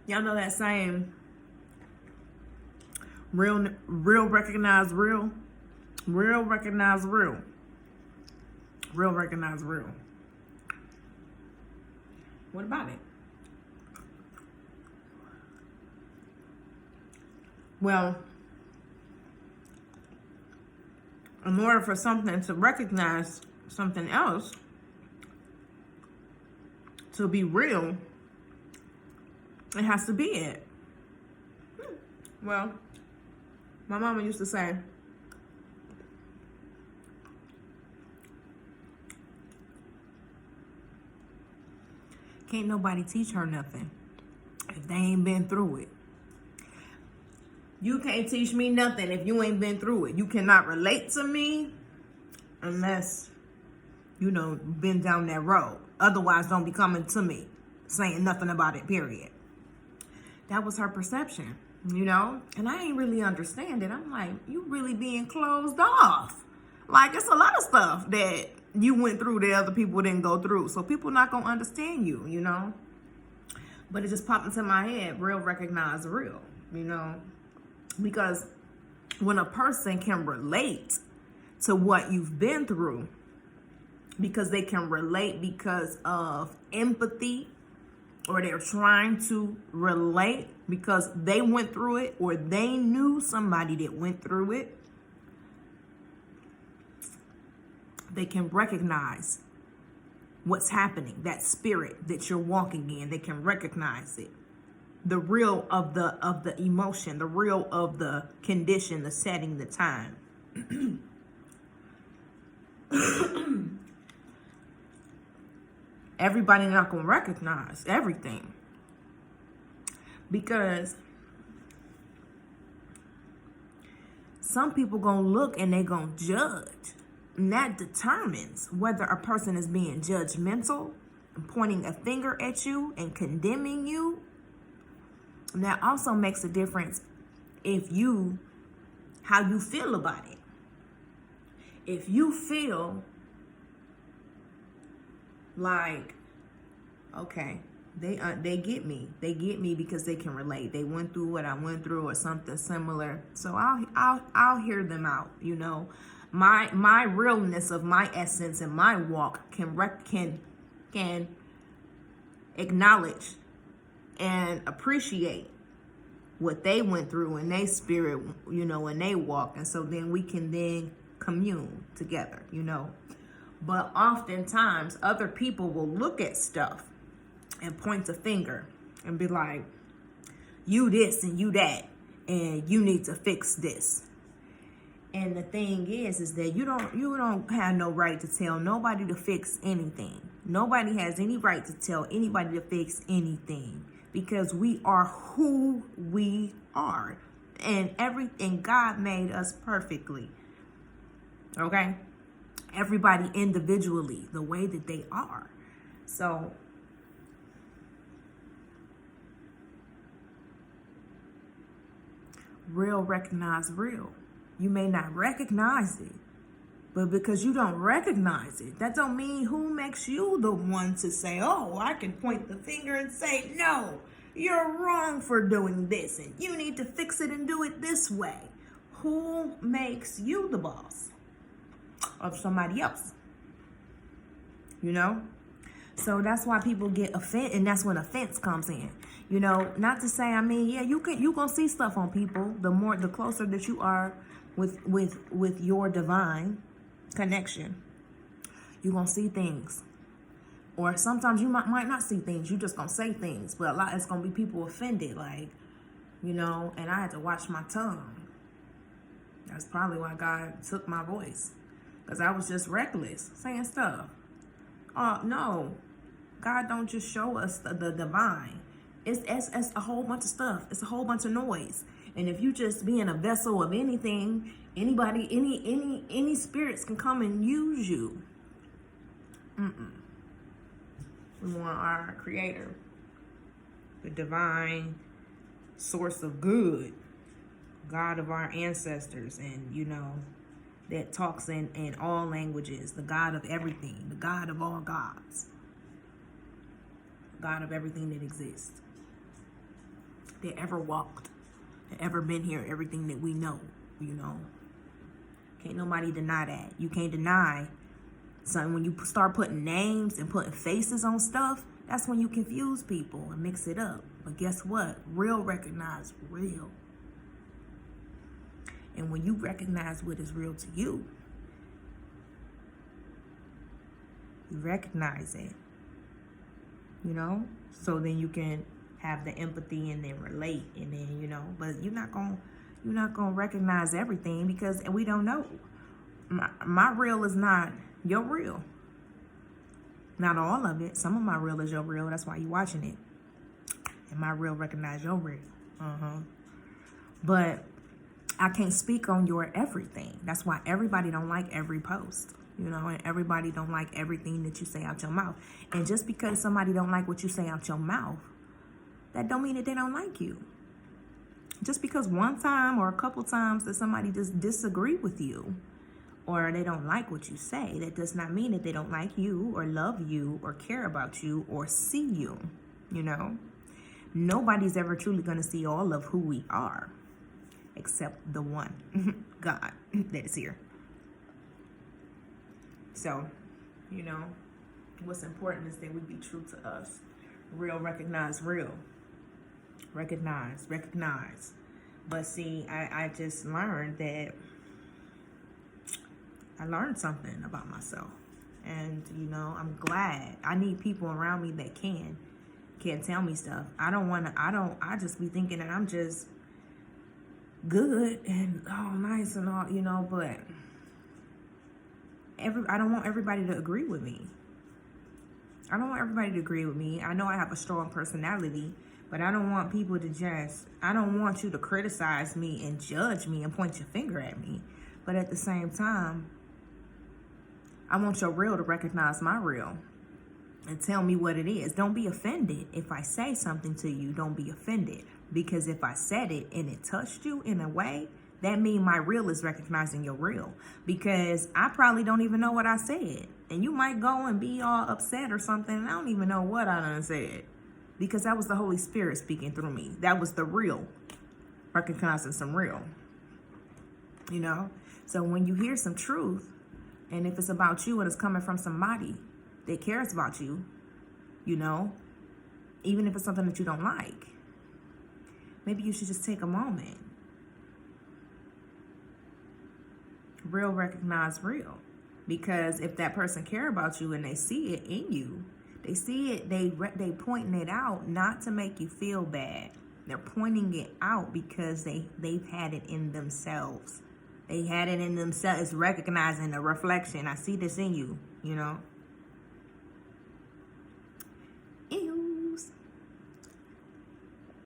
Y'all know that saying, real recognize real? Real recognize real. Real recognize real. What about it? Well, in order for something to recognize something else, to be real, it has to be it. Well, my mama used to say, can't nobody teach her nothing if they ain't been through it. You can't teach me nothing if you ain't been through it. You cannot relate to me unless, been down that road. Otherwise, don't be coming to me saying nothing about it, period. That was her perception, And I ain't really understand it. I'm like, you really being closed off. Like, it's a lot of stuff that you went through that other people didn't go through. So people not going to understand you, But it just popped into my head, real recognize real, Because when a person can relate to what you've been through, because they can relate because of empathy, or they're trying to relate because they went through it, or they knew somebody that went through it, they can recognize what's happening, that spirit that you're walking in. They can recognize it. The real of the emotion, the real of the condition, the setting, the time. Everybody not gonna recognize everything, because some people gonna look and they gonna judge, and that determines whether a person is being judgmental and pointing a finger at you and condemning you. And that also makes a difference how you feel about it. If you feel like, okay, they get me. They get me because they can relate. They went through what I went through or something similar. So I'll hear them out. My realness of my essence and my walk can acknowledge and appreciate what they went through in their spirit, and they walk. And so then we can then commune together, But oftentimes other people will look at stuff and point a finger and be like, you this and you that, and you need to fix this. And the thing is that you don't have no right to tell nobody to fix anything. Nobody has any right to tell anybody to fix anything, because we are who we are, and everything God made us perfectly. Okay? Everybody individually, the way that they are. So real recognize real. You may not recognize it, but because you don't recognize it, that don't mean who makes you the one to say, oh, I can point the finger and say, no, you're wrong for doing this, and you need to fix it and do it this way. Who makes you the boss of somebody else? So that's why people get offended, and that's when offense comes in. Not to say, you gonna see stuff on people the closer that you are with your divine connection. You're gonna see things, or sometimes you might not see things. You just gonna say things, but it's gonna be people offended, and I had to watch my tongue. That's probably why God took my voice, because I was just reckless saying stuff. No, God don't just show us the divine. It's a whole bunch of stuff. It's a whole bunch of noise. And if you just being a vessel of anything, anybody, any spirits can come and use you. We want our creator, the divine source of good, God of our ancestors, and that talks in all languages, the God of everything, the God of all gods, God of everything that exists. that ever walked, that ever been here, everything that we know, you know. Can't nobody deny that. You can't deny something. When you start putting names and putting faces on stuff, that's when you confuse people and mix it up. But guess what? Real recognize real. And when you recognize what is real to you, you recognize it, you know? So then you can have the empathy and then relate, and then, you know, but you're not gonna recognize everything because we don't know. My real is not your real. Not all of it. Some of my real is your real. That's why you're watching it. And my real recognize your real. But I can't speak on your everything. That's why everybody don't like every post, you know, and everybody don't like everything that you say out your mouth. And just because somebody don't like what you say out your mouth, that don't mean that they don't like you. Just because one time or a couple times that somebody just disagree with you or they don't like what you say, that does not mean that they don't like you or love you or care about you or see you, you know. Nobody's ever truly going to see all of who we are except the one, God, that is here. So, you know, what's important is that we be true to us. Real, recognize real. Recognize. But see, I just learned that I learned something about myself. And, you know, I'm glad. I need people around me that can tell me stuff. I just be thinking that I'm just good and all nice and all, you know, but I don't want everybody to agree with me. I know I have a strong personality, but I don't want people to I don't want you to criticize me and judge me and point your finger at me. But at the same time, I want your real to recognize my real and tell me what it is. Don't be offended. If I say something to you, don't be offended. Because if I said it and it touched you in a way, that means my real is recognizing your real. Because I probably don't even know what I said. And you might go and be all upset or something, and I don't even know what I done said. Because that was the Holy Spirit speaking through me. That was the real. Recognizing some real. You know? So when you hear some truth, and if it's about you and it's coming from somebody that cares about you, you know, even if it's something that you don't like, maybe you should just take a moment. Real recognize real. Because if that person care about you and they see it in you, they see it, they pointing it out not to make you feel bad. They're pointing it out because they've had it in themselves. They had it in themselves. It's recognizing the reflection. I see this in you, you know.